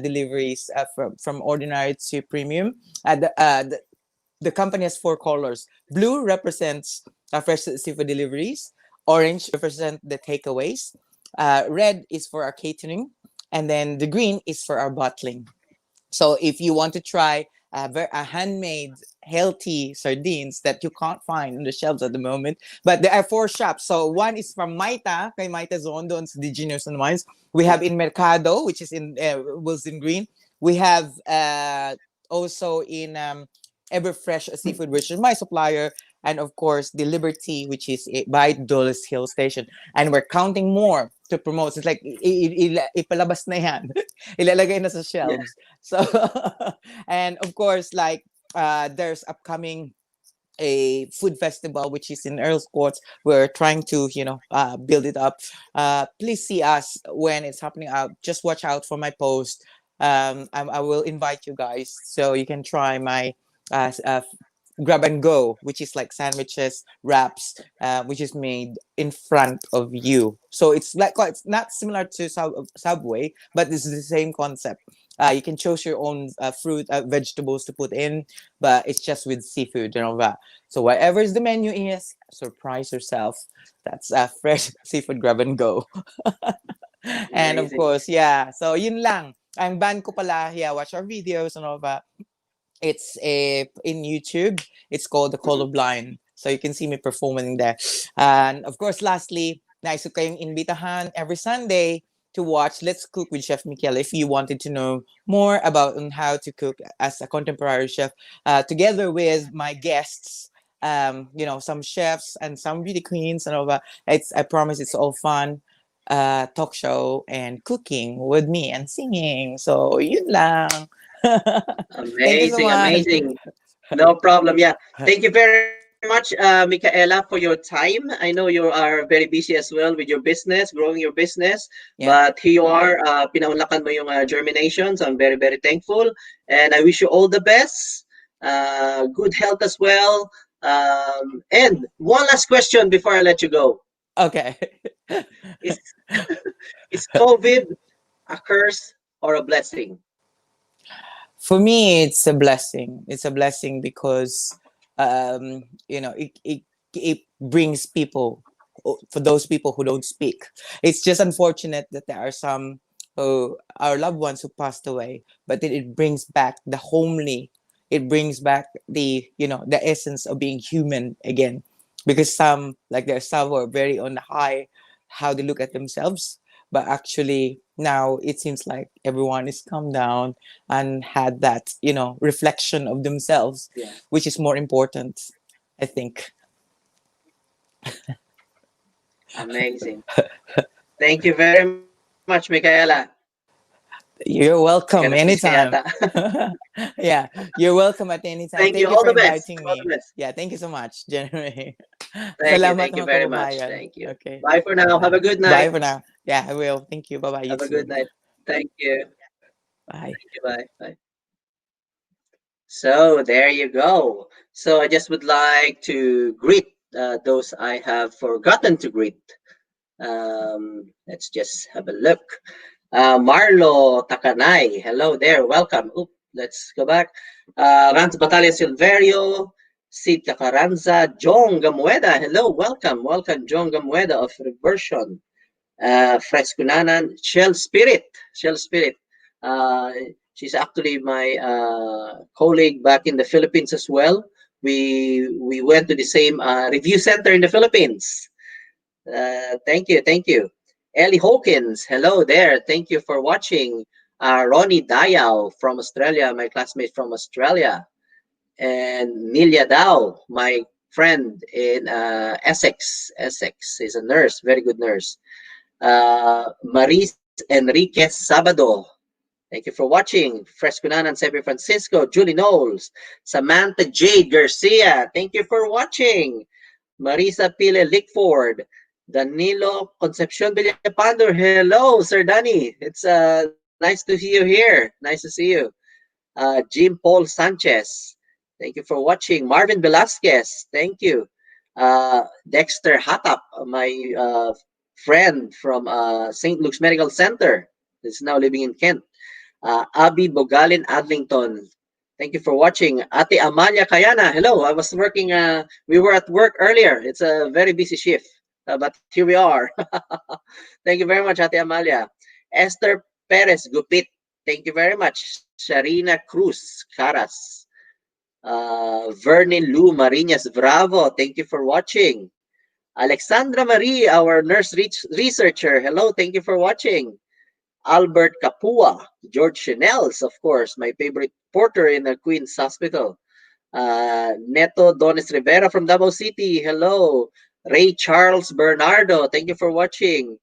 deliveries from ordinary to premium. The company has 4 colors. Blue represents fresh seafood deliveries. Orange represent the takeaways. Red is for our catering. And then the green is for our bottling. So if you want to try a handmade healthy sardines that you can't find on the shelves at the moment, but there are 4 shops. So one is from Maita, kay Maita Zone, doon sa Indigenous and Wines. We have in Mercado, which is in Wilson Green. We have also in Everfresh Seafood, which is my supplier. And of course, the Liberty, which is by Dulles Hill Station. And we're counting more to promote. It's like, ipalabas na yan. Ilalagay na sa shelves. So, and of course, like, there's upcoming a food festival which is in Earl's Courts. We're trying to build it up. Please see us when it's happening. Just watch out for my post. I will invite you guys so you can try my grab and go, which is like sandwiches, wraps, which is made in front of you. So it's not similar to Subway, but it's the same concept. You can choose your own fruit, vegetables to put in, but it's just with seafood, that. So whatever the menu is, surprise yourself. That's fresh seafood grab and go. And of Amazing. course, yeah. So yun lang. Ang band ko pala, yeah, watch our videos and all that. It's a in YouTube. It's called The Mhm. Colorblind. So you can see me performing there. And of course, lastly, nais ko kayong imbitahan every Sunday to watch Let's Cook with Chef Mikaella if you wanted to know more about on how to cook as a contemporary chef, together with my guests. Some chefs and some beauty queens and all that. I promise it's all fun. Talk show and cooking with me and singing. So yun lang. Thank you so Amazing, much. amazing. No problem. Yeah. Thank you very much, Mikaela, for your time. I know you are very busy as well with your business, growing your business. Yeah. But here you are, pinaunlakan mo yung germination. So I'm very, very thankful. And I wish you all the best. Good health as well. And one last question before I let you go. Okay. Is, is COVID a curse or a blessing? For me, it's a blessing. It's a blessing because, it brings people, for those people who don't speak. It's just unfortunate that there are some our loved ones who passed away, but it brings back the homely. It brings back the essence of being human again, because some, like, there's some who are very on the high, how they look at themselves, but actually now it seems like everyone is calmed down and had that reflection of themselves, Yeah. which is more important, I think. Amazing. Thank you very much, Mikaela. You're Nag-anak welcome busy ka yata. anytime. Yeah, you're welcome at any Thank time. you. Thank All you the for best. inviting All the me. best. Yeah, thank you so much, Jeremy. Thank you. Salamat Thank you mga very much. kababayan. Thank you. Okay. Bye for now. Have a good Bye night. for now. Yeah, I will. Thank you. Bye bye. You Have a good too. night. Thank you. Bye. Thank you. Bye. Bye. So there you go. So I just would like to greet those I have forgotten to greet. Let's just have a look. Marlo Takanay, hello there, welcome. Oop, let's go back. Rans Batalya Silverio, Sid Cacaranza, John Gamueda, hello, welcome, welcome, John Gamueda of Reversion. Frescunanan, Shell Spirit, Shell Spirit. Uh, she's actually my colleague back in the Philippines as well. We went to the same review center in the Philippines. Thank you, thank you. Ellie Hawkins, hello there. Thank you for watching. Ronnie Dayao from Australia, my classmate from Australia. And Nilia Dao, my friend in Essex. Essex is a nurse, very good nurse. Maris Enriquez Sabado, thank you for watching. Frescunanan San Francisco, Julie Knowles, Samantha Jade Garcia, thank you for watching. Marisa Pile Lickford, Danilo Concepcion Villapando. Hello, Sir Danny. It's nice to see you here. Nice to see you. Jim Paul Sanchez. Thank you for watching. Marvin Velasquez. Thank you. Dexter Hatap, my friend from St. Luke's Medical Center. Is now living in Kent. Abby Bogalin Adlington. Thank you for watching. Ate Amalia Kayana, hello. I was working, we were at work earlier. It's a very busy shift, but here we are. Thank you very much, Ate Amalia. Esther Perez Gupit, thank you very much. Sharina Cruz Caras. Vernin Lu Marinas Bravo, thank you for watching. Alexandra Marie, our nurse researcher, hello, thank you for watching. Albert Capua, George Chanels, of course, my favorite porter in the Queen's Hospital. Neto Donis Rivera from Davao City, hello. Ray Charles Bernardo, thank you for watching.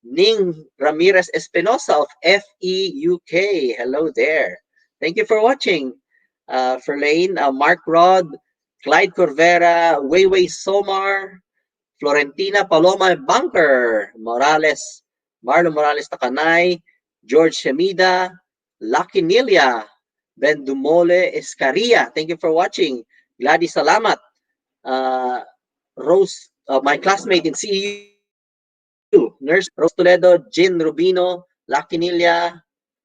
Ning Ramirez Espinosa of FEUK, hello there. Thank you for watching. Ferlane, Mark Rod, Clyde Corvera, Weiwei Somar, Florentina Paloma Bunker, Morales, Marlon Morales Takanay, George Shemida, Lucky Nilia, Ben Dumole Escaria. Thank you for watching. Gladys Salamat, Rose, my classmate in CEU, Nurse Rose Toledo, Jin Rubino, Lucky Nilia,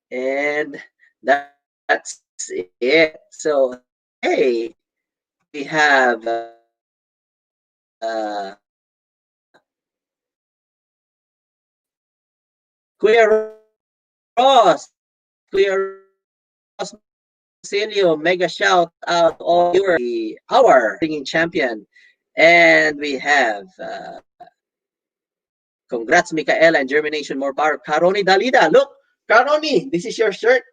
and that's it. So, hey, we have Kuya Ross, Kuya Ross, my classmate from Concilio, mega shout out to all viewers, our singing champion. And we have, congrats, Mikaella and JhermiNATION, more power. Karoni Dalida, look, Karoni, this is your shirt.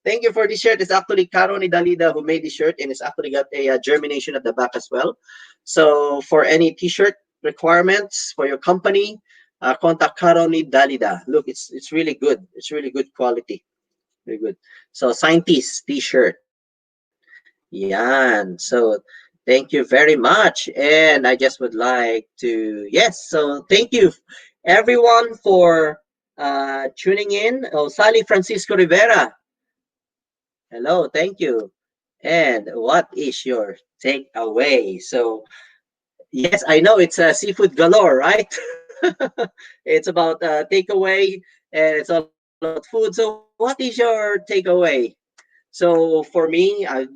Thank you for this shirt. It's actually Karoni Dalida who made the shirt, and it's actually got a JhermiNATION at the back as well. So for any t-shirt requirements for your company, contact Karoni Dalida. Look, it's really good. It's really good quality. Very good. So scientist t-shirt. Yan. So thank you very much. And I just would like to, yes, so thank you everyone for tuning in. Oh, Sally Francisco Rivera. Hello, thank you. And what is your takeaway? So yes, I know it's a seafood galore, right? It's about takeaway, and it's all about food. So what is your takeaway? So for me, I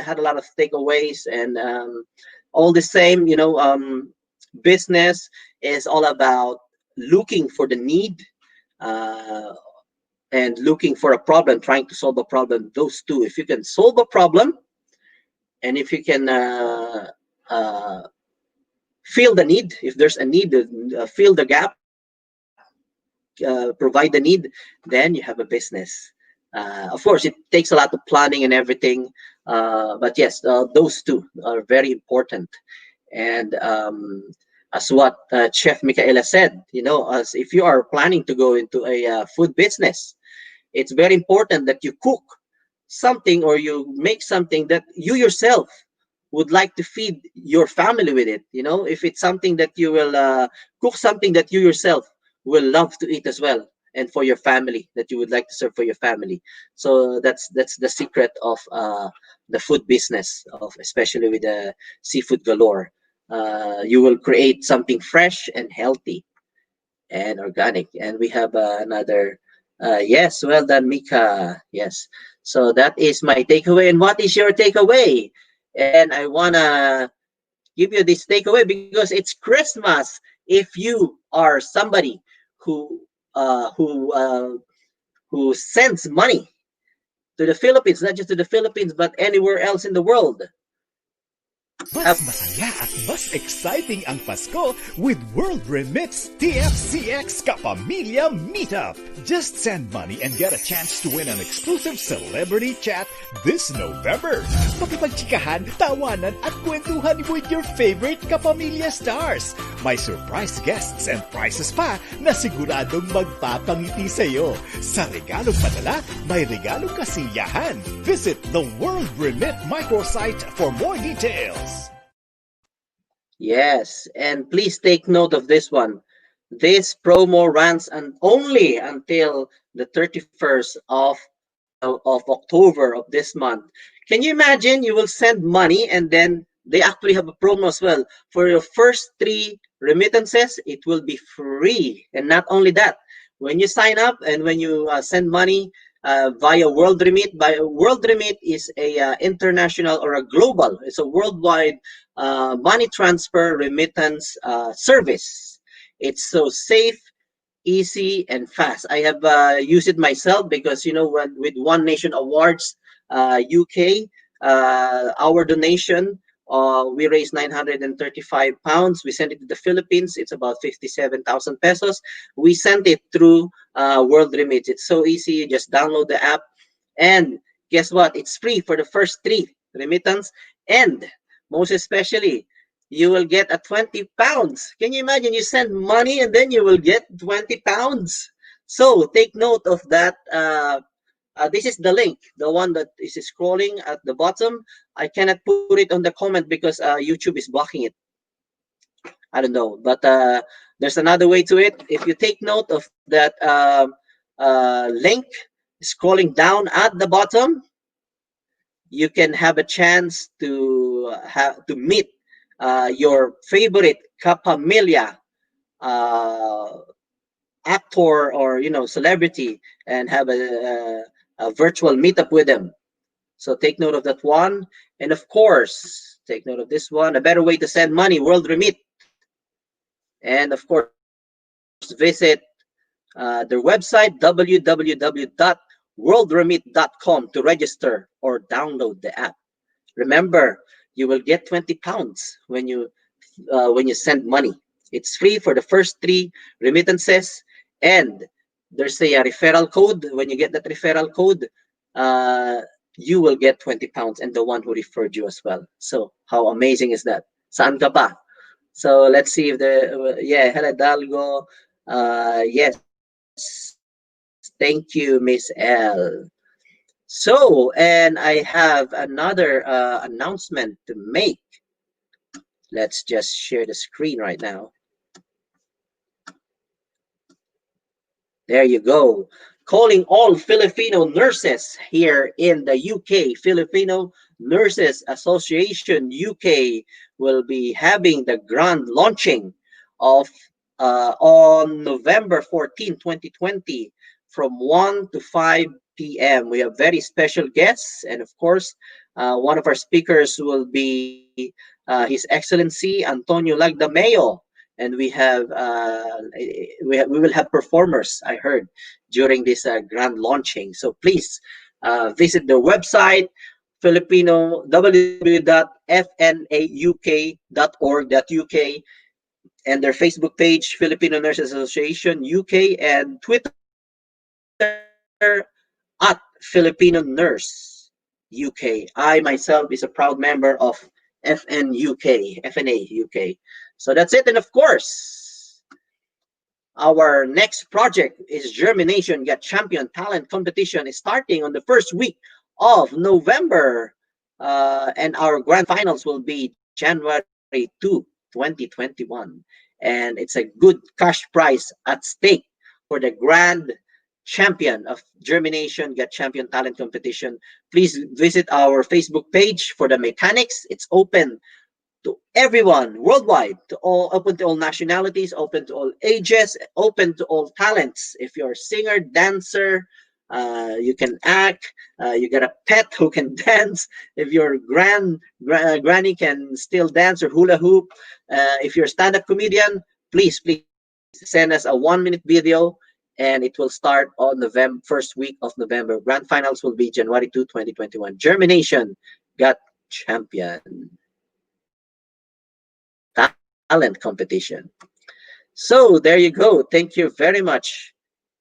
had a lot of takeaways, and all the same, business is all about looking for the need, uh, and looking for a problem, trying to solve a problem. Those two, if you can solve a problem, and if you can uh, fill the need, if there's a need, fill the gap, provide the need, then you have a business. Of course, it takes a lot of planning and everything, but yes, those two are very important. And as what Chef Mikaella said, as if you are planning to go into a food business, it's very important that you cook something, or you make something that you yourself would like to feed your family with it. If it's something that you will cook, something that you yourself will love to eat as well, and for your family, that you would like to serve for your family. So that's the secret of the food business, of especially with the seafood galore. You will create something fresh and healthy and organic. And we have another, yes, well done, Mika. Yes. So that is my takeaway. And what is your takeaway? And I want to give you this takeaway because it's Christmas. If you are somebody who uh, who uh, who sends money to the Philippines, not just to the Philippines, but anywhere else in the world, Mas masaya at mas exciting ang Pasko with World Remits TFCX Kapamilya Meetup. Just send money and get a chance to win an exclusive celebrity chat this November. Makipagchikahan, tawanan at kwentuhan with your favorite Kapamilya stars. May surprise guests and prizes pa na siguradong magpapangiti sa'yo. Sa regalong padala, may regalong kasiyahan. Visit the World Remit microsite for more details. yes, and please take note of this one. This promo runs only until the 31st of October of this month. Can you imagine? You will send money, and then they actually have a promo as well. For your first 3 remittances, it will be free. And not only that, when you sign up and when you send money via World Remit, World Remit is a international or a global, it's a worldwide money transfer remittance service. It's so safe, easy, and fast. I have used it myself because with One Nation Awards UK, our donation, we raised 935 pounds. We sent it to the Philippines. It's about 57,000 pesos. We sent it through World Remit. It's so easy. You just download the app, and guess what? It's free for the first 3 remittance, and most especially, you will get a 20 pounds. Can you imagine? You send money and then you will get 20 pounds. So take note of that. This is the link, the one that is scrolling at the bottom. I cannot put it on the comment because YouTube is blocking it. I don't know, but there's another way to it. If you take note of that link scrolling down at the bottom, you can have a chance to meet your favorite Kapamilya actor or celebrity, and have a virtual meetup with them. So take note of that one, and of course take note of this one. A better way to send money, World Remit. And of course, visit their website, www.worldremit.com. worldremit.com to register or download the app. Remember, you will get 20 pounds when you send money. It's free for the first 3 remittances, and there's a referral code. When you get that referral code, uh, you will get 20 pounds and the one who referred you as well. So how amazing is that? Saan ka pa? So let's see if yeah, hello Dalgo. Yes. Thank you, Miss L. So, and I have another announcement to make. Let's just share the screen right now. There you go. Calling all Filipino nurses here in the UK. Filipino Nurses Association UK will be having the grand launching of on November 14, 2020 from 1 to 5 p.m. We have very special guests, and of course, one of our speakers will be His Excellency Antonio Lagdameo, and we will have performers, I heard, during this grand launching. So please visit the website Filipino www.fnauk.org.uk, and their Facebook page Filipino Nurses Association UK, and Twitter at Filipino Nurse UK. I myself is a proud member of FNA UK. So that's it. And of course, our next project is JhermiNATION Get Champion Talent Competition is starting on the first week of November. And our grand finals will be January 2, 2021. And it's a good cash prize at stake for the grand champion of JhermiNATION Get Champion Talent Competition. Please visit our Facebook page for the mechanics. It's open to everyone worldwide, open to all nationalities, open to all ages, open to all talents. If you're a singer, dancer, you can act, you got a pet who can dance. If your granny can still dance or hula hoop, if you're a stand-up comedian, please send us a 1-minute video, and it will start on November first week of November. Grand finals will be January 2, 2021. JhermiNATION Got Champion Talent Competition. So there you go. Thank you very much,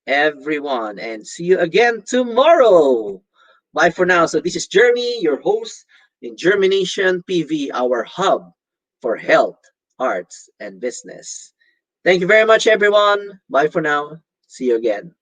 everyone, and see you again tomorrow. Bye for now. So this is Jeremy, your host in JhermiNATION PV, our hub for health, arts, and business. Thank you very much, everyone. Bye for now. See you again.